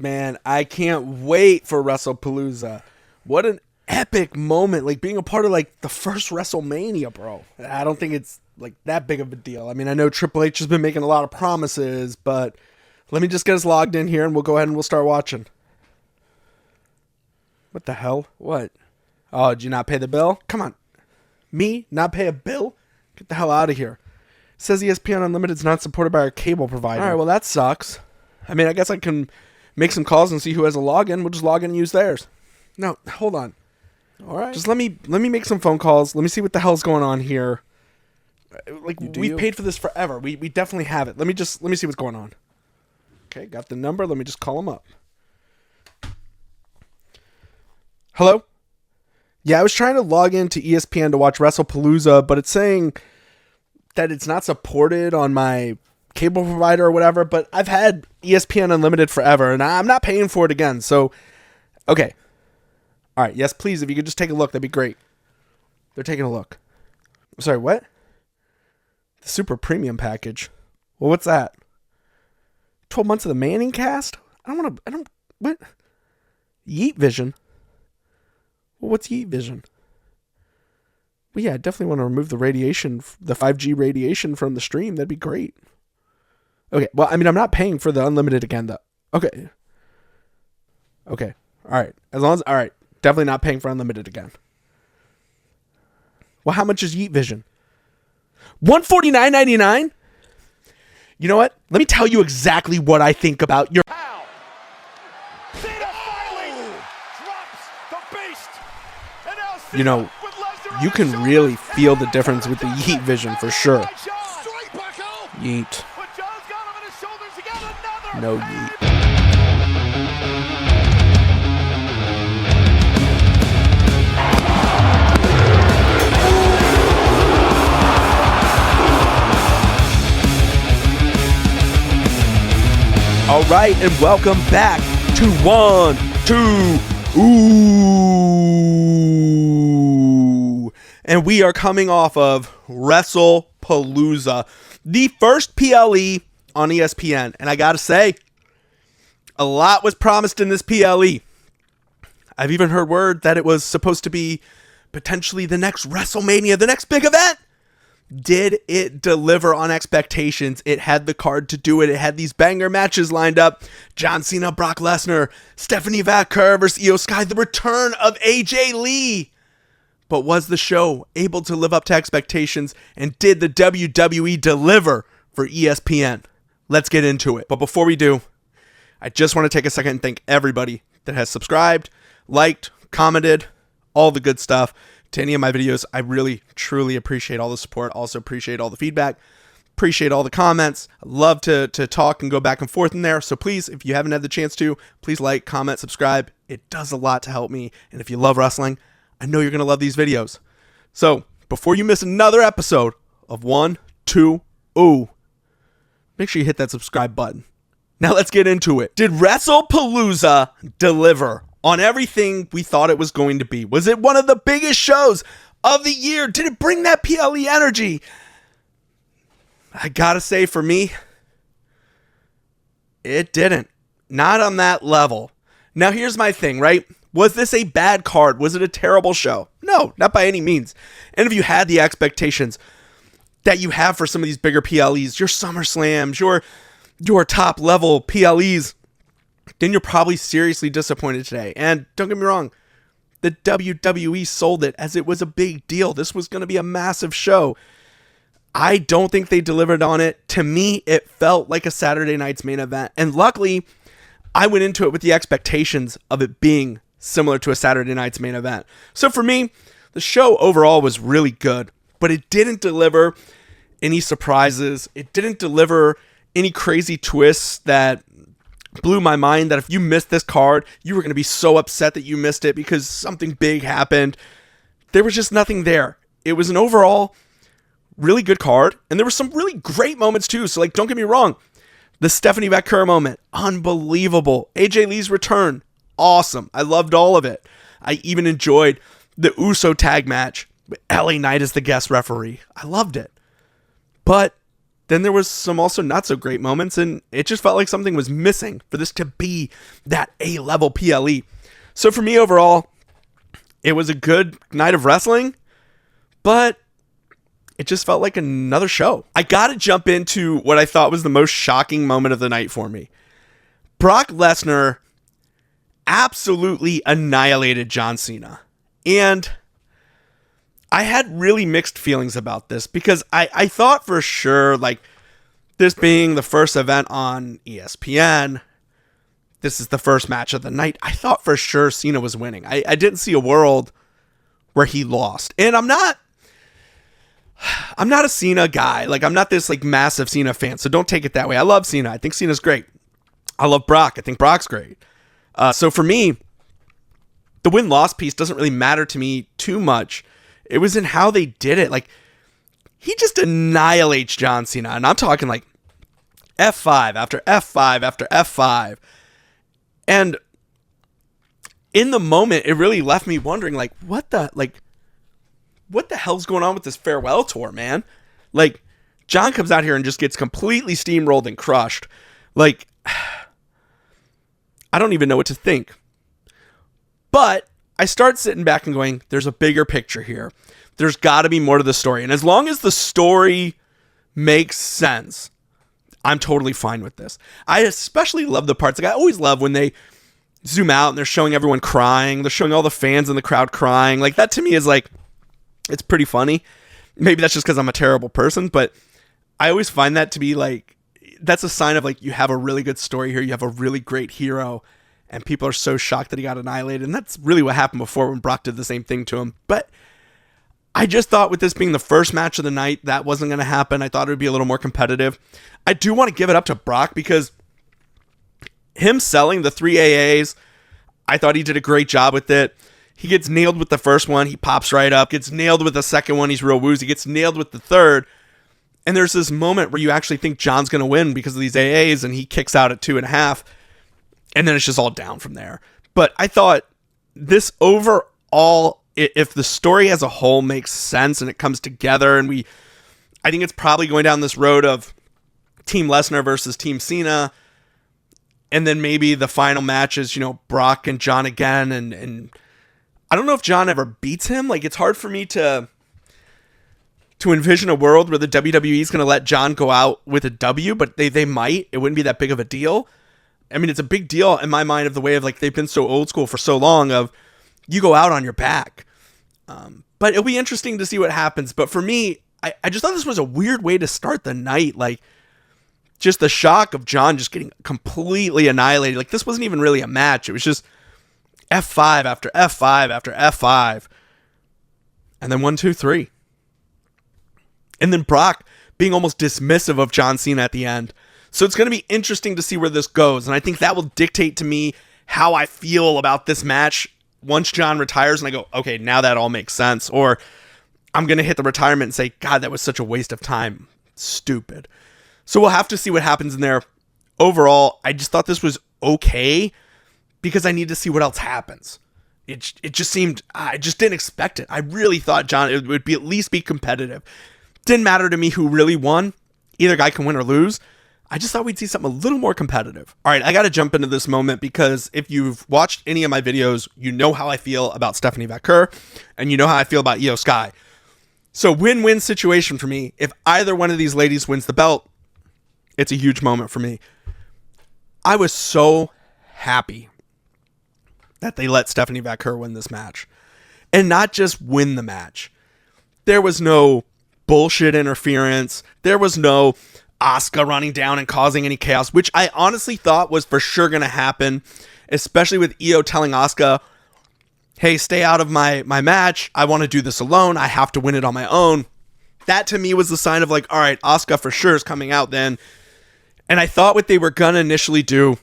man. I can't wait for Wrestle Palooza. What an epic moment, like being a part of like the first WrestleMania, bro. I don't think it's like that big of a deal. I mean, I know Triple H has been making a lot of promises, but let me just get us logged in here and we'll go ahead and we'll start watching. What the hell? What? Oh, did you not pay the bill? Come on. Me? Not pay a bill? Get the hell out of here. It says ESPN Unlimited is not supported by our cable provider. All right, well, that sucks. I mean, I guess I can make some calls and see who has a login. We'll just log in and use theirs. No, hold on. All right. Just let me make some phone calls. Let me see what the hell's going on here. Like, we've paid for this forever. We definitely have it. Let me see what's going on. Okay, got the number. Let me just call them up. Hello? Yeah, I was trying to log into ESPN to watch Wrestle Palooza, but it's saying that it's not supported on my cable provider or whatever, but I've had ESPN Unlimited forever, and I'm not paying for it again, so, okay. All right, yes, please, if you could just take a look, that'd be great. They're taking a look. Sorry, what? The super premium package. Well, what's that? 12 months of the Manning cast? What? Yeet Vision? Well, what's Yeet Vision? Well, yeah, I definitely want to remove the radiation, the 5G radiation from the stream. That'd be great. Okay, well, I mean, I'm not paying for the unlimited again, though. Okay. Okay, all right. All right, definitely not paying for unlimited again. Well, how much is Yeet Vision? $149.99? You know what? Let me tell you exactly what I think about your... You know, you can really feel the difference with the Yeet Vision for sure. Yeet. No yeet. All right, and welcome back to 1, 2, Ooh. And we are coming off of Wrestle Palooza, the first PLE on ESPN. And I gotta say, a lot was promised in this PLE. I've even heard word that it was supposed to be potentially the next WrestleMania, the next big event. Did it deliver on expectations? It had the card to do it. It had these banger matches lined up. John Cena, Brock Lesnar, Stephanie Vaquer versus Iyo Sky, the return of AJ Lee. But was the show able to live up to expectations? And did the WWE deliver for ESPN? Let's get into it. But before we do, I just want to take a second and thank everybody that has subscribed, liked, commented, all the good stuff to any of my videos. I really, truly appreciate all the support. Also appreciate all the feedback. Appreciate all the comments. I love to talk and go back and forth in there. So please, if you haven't had the chance to, please like, comment, subscribe. It does a lot to help me. And if you love wrestling, I know you're going to love these videos. So before you miss another episode of 1, 2, Ooh, make sure you hit that subscribe button. Now let's get into it. Did Wrestle Palooza deliver on everything we thought it was going to be? Was it one of the biggest shows of the year? Did it bring that PLE energy? I gotta say, for me, it didn't. Not on that level. Now here's my thing, right? Was this a bad card? Was it a terrible show? No, not by any means. And if you had the expectations that you have for some of these bigger PLEs, your SummerSlams, your top level PLEs, then you're probably seriously disappointed today. And don't get me wrong, the WWE sold it as it was a big deal. This was going to be a massive show. I don't think they delivered on it. To me, it felt like a Saturday night's main event. And luckily, I went into it with the expectations of it being similar to a Saturday night's main event. So for me, the show overall was really good, but it didn't deliver any surprises. It didn't deliver any crazy twists that blew my mind, that if you missed this card, you were going to be so upset that you missed it because something big happened. There was just nothing there. It was an overall really good card, and there were some really great moments too. So, like, don't get me wrong, the Stephanie Vaquer moment, unbelievable. AJ Lee's return, awesome. I loved all of it. I even enjoyed the Uso tag match with LA Knight as the guest referee. I loved it. But then there was some also not so great moments, and it just felt like something was missing for this to be that A-level PLE. So for me overall, it was a good night of wrestling, but it just felt like another show. I gotta jump into what I thought was the most shocking moment of the night for me. Brock Lesnar absolutely annihilated John Cena. And I had really mixed feelings about this because I thought for sure, like, this being the first event on ESPN, this is the first match of the night. I thought for sure Cena was winning. I didn't see a world where he lost. And I'm not a Cena guy. Like, I'm not this like massive Cena fan, so don't take it that way. I love Cena. I think Cena's great. I love Brock. I think Brock's great. So for me, the win-loss piece doesn't really matter to me too much. It was in how they did it. Like, he just annihilates John Cena. And I'm talking like F5 after F5 after F5. And in the moment, it really left me wondering, like, what the hell's going on with this farewell tour, man? Like, John comes out here and just gets completely steamrolled and crushed. Like, I don't even know what to think. But I start sitting back and going, there's a bigger picture here. There's got to be more to the story. And as long as the story makes sense, I'm totally fine with this. I especially love the parts. Like, I always love when they zoom out and they're showing everyone crying. They're showing all the fans in the crowd crying. Like, that to me is like, it's pretty funny. Maybe that's just because I'm a terrible person, but I always find that to be like, that's a sign of like, you have a really good story here. You have a really great hero. And people are so shocked that he got annihilated. And that's really what happened before when Brock did the same thing to him. But I just thought with this being the first match of the night, that wasn't going to happen. I thought it would be a little more competitive. I do want to give it up to Brock because him selling the 3 AAs, I thought he did a great job with it. He gets nailed with the first one. He pops right up. Gets nailed with the second one. He's real woozy. Gets nailed with the third. And there's this moment where you actually think John's going to win because of these AAs, and he kicks out at 2.5. And then it's just all down from there. But I thought this overall, if the story as a whole makes sense and it comes together, and I think it's probably going down this road of Team Lesnar versus Team Cena. And then maybe the final match is, Brock and John again. And I don't know if John ever beats him. Like, it's hard for me to envision a world where the WWE is going to let John go out with a W, but they might. It wouldn't be that big of a deal. I mean, it's a big deal in my mind of the way of like, they've been so old school for so long of you go out on your back. But it'll be interesting to see what happens. But for me, I just thought this was a weird way to start the night. Like, just the shock of John just getting completely annihilated. Like, this wasn't even really a match. It was just F5 after F5 after F5. And then 1, 2, 3. And then Brock being almost dismissive of John Cena at the end. So it's going to be interesting to see where this goes. And I think that will dictate to me how I feel about this match once John retires and I go, okay, now that all makes sense. Or I'm going to hit the retirement and say, God, that was such a waste of time. Stupid. So we'll have to see what happens in there. Overall, I just thought this was okay because I need to see what else happens. It just seemed, I just didn't expect it. I really thought it would be at least be competitive. Didn't matter to me who really won. Either guy can win or lose. I just thought we'd see something a little more competitive. All right, I got to jump into this moment because if you've watched any of my videos, you know how I feel about Stephanie Vaquer, and you know how I feel about Iyo Sky. So win-win situation for me. If either one of these ladies wins the belt, it's a huge moment for me. I was so happy that they let Stephanie Vaquer win this match. And not just win the match. There was no bullshit interference. There was no Asuka running down and causing any chaos, which I honestly thought was for sure going to happen, especially with Iyo telling Asuka, hey, stay out of my match. I want to do this alone. I have to win it on my own. That to me was the sign of like, all right, Asuka for sure is coming out then. And I thought what they were going to initially do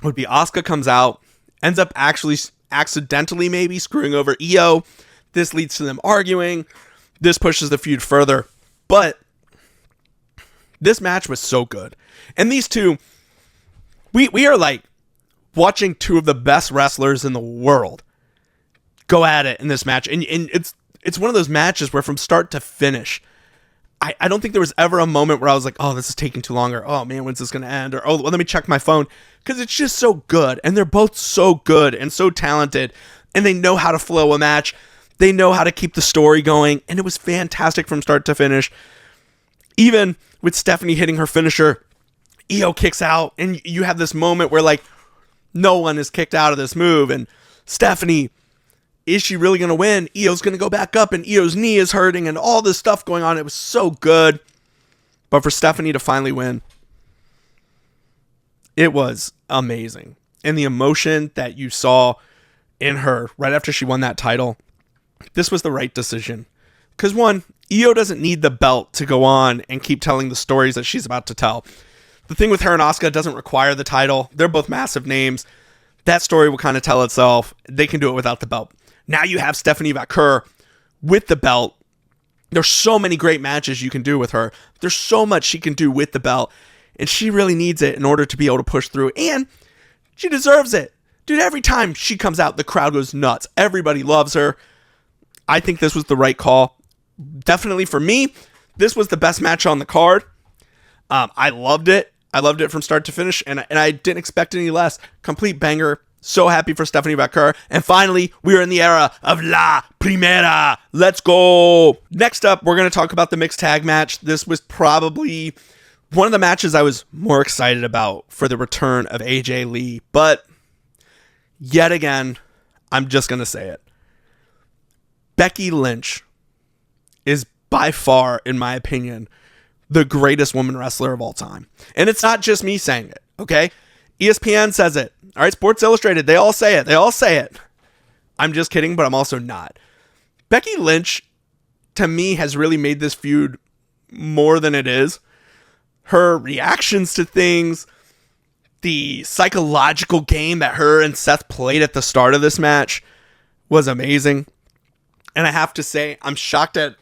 would be Asuka comes out, ends up actually accidentally maybe screwing over Iyo. This leads to them arguing. This pushes the feud further. But this match was so good. And these two, we are like watching two of the best wrestlers in the world go at it in this match. And it's one of those matches where from start to finish, I don't think there was ever a moment where I was like, oh, this is taking too long, or oh man, when's this going to end, or oh, well, let me check my phone, because it's just so good, and they're both so good and so talented, and they know how to flow a match, they know how to keep the story going, and it was fantastic from start to finish. Even with Stephanie hitting her finisher, Iyo kicks out, and you have this moment where like no one is kicked out of this move, and Stephanie, is she really going to win? Iyo's going to go back up, and Iyo's knee is hurting, and all this stuff going on. It was so good. But for Stephanie to finally win, it was amazing. And the emotion that you saw in her right after she won that title, this was the right decision. Because one, Iyo doesn't need the belt to go on and keep telling the stories that she's about to tell. The thing with her and Asuka doesn't require the title. They're both massive names. That story will kind of tell itself. They can do it without the belt. Now you have Stephanie Vaquer with the belt. There's so many great matches you can do with her. There's so much she can do with the belt. And she really needs it in order to be able to push through. And she deserves it. Dude, every time she comes out, the crowd goes nuts. Everybody loves her. I think this was the right call. Definitely for me, this was the best match on the card. I loved it. I loved it from start to finish. And I didn't expect any less. Complete banger. So happy for Stephanie Vaquer. And finally, we are in the era of La Primera. Let's go. Next up, we're going to talk about the mixed tag match. This was probably one of the matches I was more excited about for the return of AJ Lee. But yet again, I'm just going to say it. Becky Lynch is by far, in my opinion, the greatest woman wrestler of all time. And it's not just me saying it, okay? ESPN says it. All right, Sports Illustrated, they all say it. They all say it. I'm just kidding, but I'm also not. Becky Lynch, to me, has really made this feud more than it is. Her reactions to things, the psychological game that her and Seth played at the start of this match was amazing. And I have to say, I'm shocked at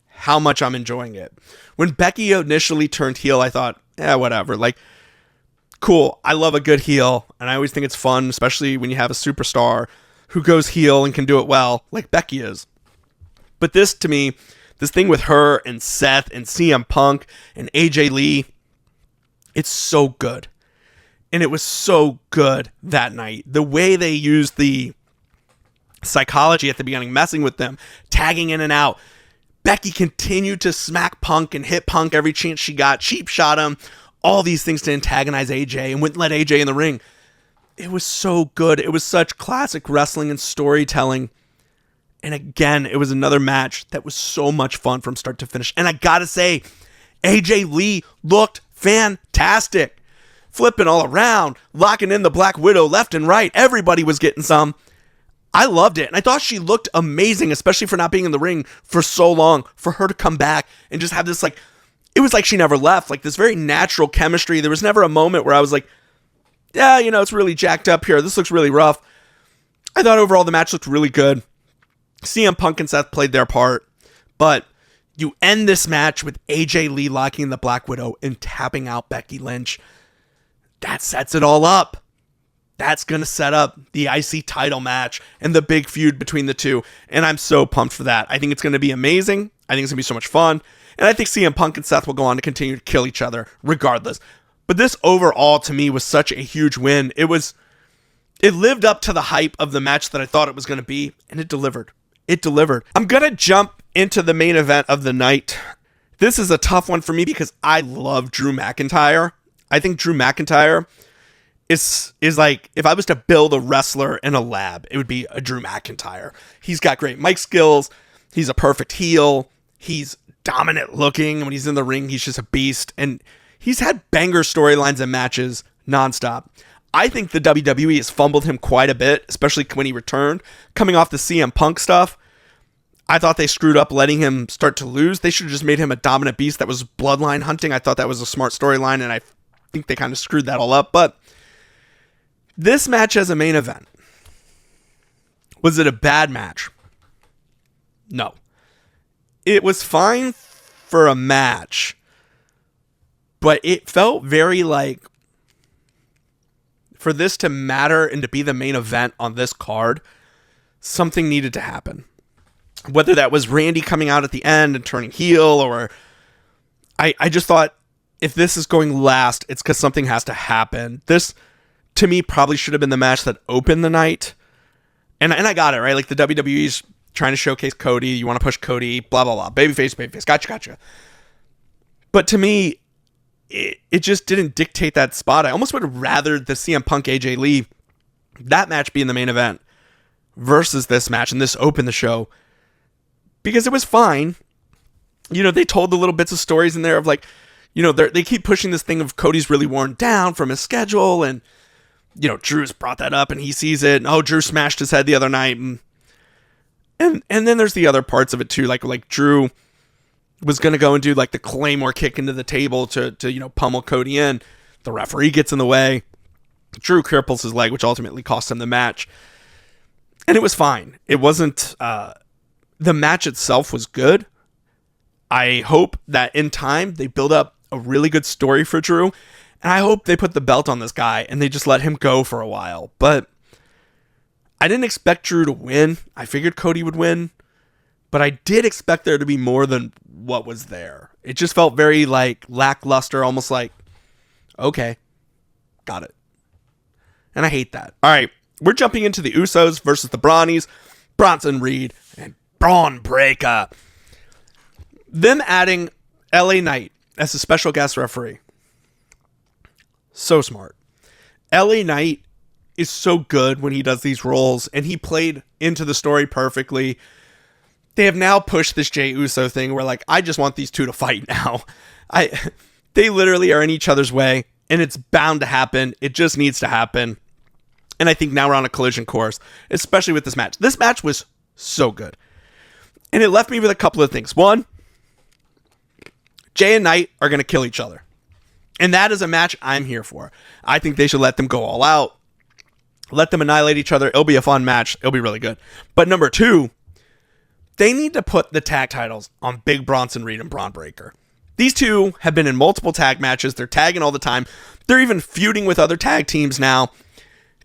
how much I'm enjoying it. When Becky initially turned heel, I thought, whatever. Like, cool. I love a good heel, and I always think it's fun, especially when you have a superstar who goes heel and can do it well, like Becky is. But this, to me, this thing with her and Seth and CM Punk and AJ Lee, it's so good. And it was so good that night. The way they used the psychology at the beginning, messing with them, tagging in and out. Becky continued to smack Punk and hit Punk every chance she got, cheap shot him, all these things to antagonize AJ and wouldn't let AJ in the ring. It was so good. It was such classic wrestling and storytelling. And again, it was another match that was so much fun from start to finish. And I gotta say, AJ Lee looked fantastic. Flipping all around, locking in the Black Widow left and right. Everybody was getting some. I loved it. And I thought she looked amazing, especially for not being in the ring for so long. For her to come back and just have this, like, it was like she never left. Like, this very natural chemistry. There was never a moment where I was like, yeah, you know, it's really jacked up here. This looks really rough. I thought overall the match looked really good. CM Punk and Seth played their part. But you end this match with AJ Lee locking the Black Widow and tapping out Becky Lynch. That sets it all up. That's going to set up the IC title match and the big feud between the two. And I'm so pumped for that. I think it's going to be amazing. I think it's going to be so much fun. And I think CM Punk and Seth will go on to continue to kill each other regardless. But this overall, to me, was such a huge win. It lived up to the hype of the match that I thought it was going to be. And it delivered. It delivered. I'm going to jump into the main event of the night. This is a tough one for me because I love Drew McIntyre. I think Drew McIntyre is like, if I was to build a wrestler in a lab, it would be a Drew McIntyre. He's got great mic skills. He's a perfect heel. He's dominant looking. When he's in the ring, he's just a beast. And he's had banger storylines and matches nonstop. I think the WWE has fumbled him quite a bit, especially when he returned. Coming off the CM Punk stuff, I thought they screwed up letting him start to lose. They should have just made him a dominant beast that was bloodline hunting. I thought that was a smart storyline, and I think they kind of screwed that all up. But this match as a main event, was it a bad match? No. It was fine for a match, but it felt very like, for this to matter and to be the main event on this card, something needed to happen. Whether that was Randy coming out at the end and turning heel, or I just thought, if this is going last, it's because something has to happen. This, to me, probably should have been the match that opened the night. And I got it, right? Like, the WWE's trying to showcase Cody. You want to push Cody, blah, blah, blah. Babyface, babyface. Gotcha. But to me, it just didn't dictate that spot. I almost would have rathered the CM Punk AJ Lee, that match being the main event, versus this match, and this opened the show. Because it was fine. You know, they told the little bits of stories in there of, like, you know, they keep pushing this thing of Cody's really worn down from his schedule, and, you know, Drew's brought that up, and he sees it, and, oh, Drew smashed his head the other night, and then there's the other parts of it, too, like Drew was going to go and do, like, the Claymore kick into the table to you know, pummel Cody in. The referee gets in the way. Drew cripples his leg, which ultimately cost him the match, and it was fine. It wasn't, the match itself was good. I hope that in time they build up a really good story for Drew, and I hope they put the belt on this guy and they just let him go for a while. But I didn't expect Drew to win. I figured Cody would win, but I did expect there to be more than what was there. It just felt very, like, lackluster, almost like, okay, got it. And I hate that. All right, we're jumping into the Usos versus the Bronnies, Bronson Reed and Bron Breakker. Them adding LA Knight as a special guest referee. So smart. LA Knight is so good when he does these roles, and he played into the story perfectly. They have now pushed this Jey Uso thing where, like, I just want these two to fight now. They literally are in each other's way, and it's bound to happen. It just needs to happen. And I think now we're on a collision course, especially with this match. This match was so good. And it left me with a couple of things. One, Jay and Knight are going to kill each other. And that is a match I'm here for. I think they should let them go all out. Let them annihilate each other. It'll be a fun match. It'll be really good. But number two, they need to put the tag titles on Big Bronson Reed and Bron Breakker. These two have been in multiple tag matches. They're tagging all the time. They're even feuding with other tag teams now.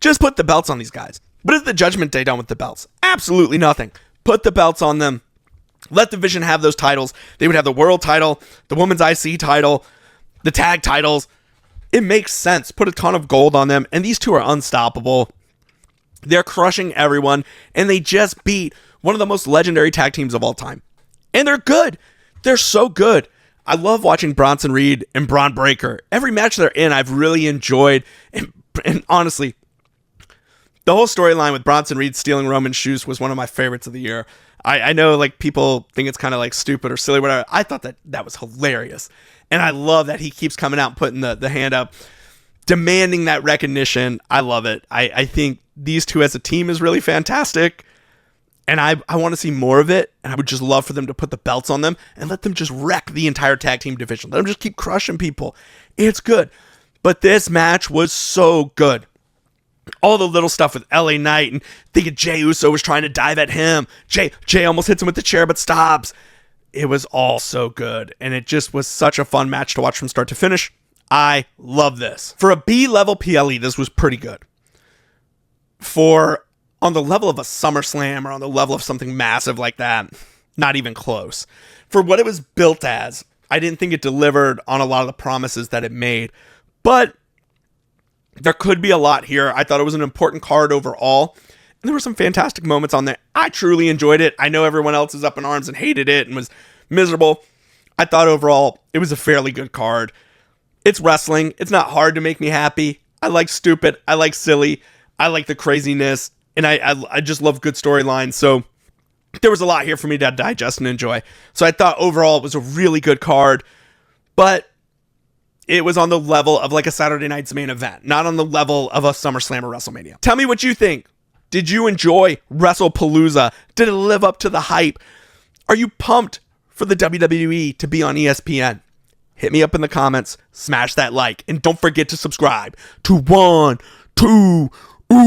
Just put the belts on these guys. What has the Judgment Day done with the belts? Absolutely nothing. Put the belts on them. Let the Vision have those titles. They would have the world title, the women's IC title, the tag titles. It makes sense. Put a ton of gold on them. And these two are unstoppable. They're crushing everyone. And they just beat one of the most legendary tag teams of all time. And they're good. They're so good. I love watching Bronson Reed and Bron Breakker. Every match they're in, I've really enjoyed. And honestly, the whole storyline with Bronson Reed stealing Roman's shoes was one of my favorites of the year. I know, like, people think it's kind of, like, stupid or silly, whatever. I thought that was hilarious. And I love that he keeps coming out and putting the hand up, demanding that recognition. I love it. I think these two as a team is really fantastic. And I want to see more of it. And I would just love for them to put the belts on them and let them just wreck the entire tag team division. Let them just keep crushing people. It's good. But this match was so good. All the little stuff with LA Knight and thinking Jey Uso was trying to dive at him. Jey almost hits him with the chair but stops. It was all so good. And it just was such a fun match to watch from start to finish. I love this. For a B-level PLE, this was pretty good. For on the level of a SummerSlam or on the level of something massive like that, not even close. For what it was built as, I didn't think it delivered on a lot of the promises that it made. But there could be a lot here. I thought it was an important card overall. And there were some fantastic moments on there. I truly enjoyed it. I know everyone else is up in arms and hated it and was miserable. I thought overall it was a fairly good card. It's wrestling. It's not hard to make me happy. I like stupid. I like silly. I like the craziness. And I just love good storylines. So there was a lot here for me to digest and enjoy. So I thought overall it was a really good card. But it was on the level of like a Saturday night's main event, not on the level of a SummerSlam or WrestleMania. Tell me what you think. Did you enjoy Wrestle Palooza? Did it live up to the hype? Are you pumped for the WWE to be on ESPN? Hit me up in the comments, smash that like, and don't forget to subscribe to 1, 2, ooh.